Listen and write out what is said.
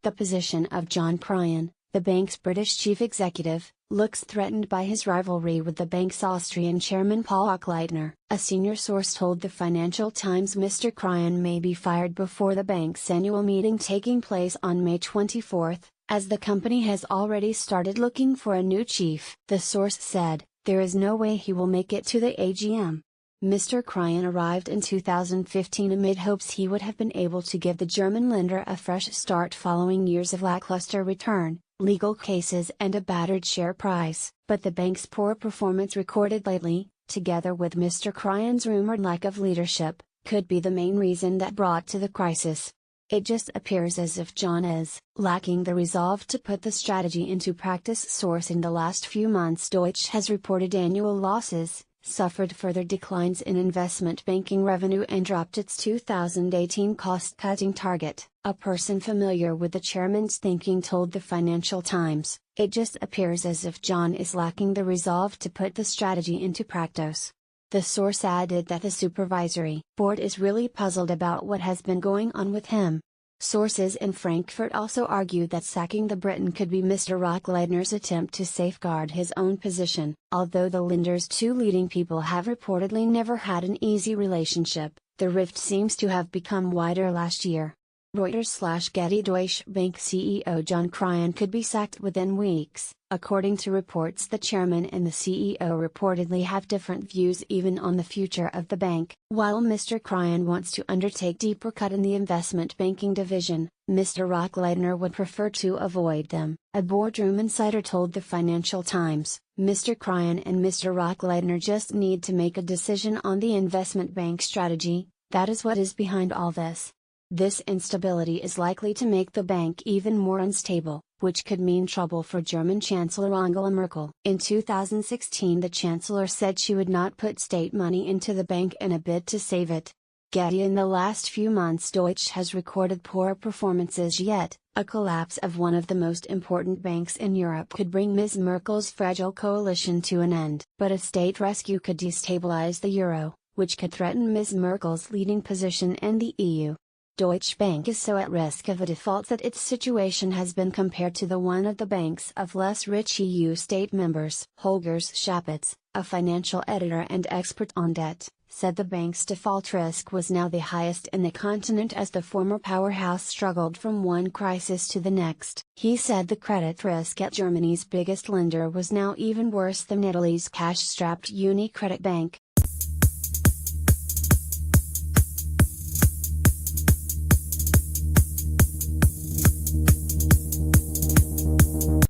The position of John Cryan, the bank's British chief executive, looks threatened by his rivalry with the bank's Austrian chairman Paul Ochleitner. A senior source told the Financial Times Mr. Cryan may be fired before the bank's annual meeting taking place on May 24, as the company has already started looking for a new chief. The source said, "There is no way he will make it to the AGM." Mr. Cryan arrived in 2015 amid hopes he would have been able to give the German lender a fresh start following years of lackluster return, legal cases and a battered share price. But the bank's poor performance recorded lately, together with Mr. Cryan's rumored lack of leadership, could be the main reason that brought to the crisis. It just appears as if John is lacking the resolve to put the strategy into practice. Source: in the last few months Deutsche has reported annual losses, suffered further declines in investment banking revenue and dropped its 2018 cost-cutting target. A person familiar with the chairman's thinking told the Financial Times, "It just appears as if John is lacking the resolve to put the strategy into practice." The source added that the supervisory board is really puzzled about what has been going on with him. Sources in Frankfurt also argue that sacking the Briton could be Mr. Ochleitner's attempt to safeguard his own position. Although the lender's two leading people have reportedly never had an easy relationship, the rift seems to have become wider last year. Reuters/Getty: Deutsche Bank CEO John Cryan could be sacked within weeks. According to reports, the chairman and the CEO reportedly have different views even on the future of the bank. While Mr. Cryan wants to undertake deeper cut in the investment banking division, Mr. Ochleitner would prefer to avoid them. A boardroom insider told the Financial Times, "Mr. Cryan and Mr. Ochleitner just need to make a decision on the investment bank strategy. That is what is behind all this. This instability is likely to make the bank even more unstable, which could mean trouble for German Chancellor Angela Merkel." In 2016 the Chancellor said she would not put state money into the bank in a bid to save it. Getty: in the last few months Deutsche has recorded poor performances, yet a collapse of one of the most important banks in Europe could bring Ms. Merkel's fragile coalition to an end. But a state rescue could destabilize the euro, which could threaten Ms. Merkel's leading position in the EU. Deutsche Bank is so at risk of a default that its situation has been compared to the one of the banks of less rich EU state members. Holger Schapitz, a financial editor and expert on debt, said the bank's default risk was now the highest in the continent as the former powerhouse struggled from one crisis to the next. He said the credit risk at Germany's biggest lender was now even worse than Italy's cash-strapped UniCredit Bank.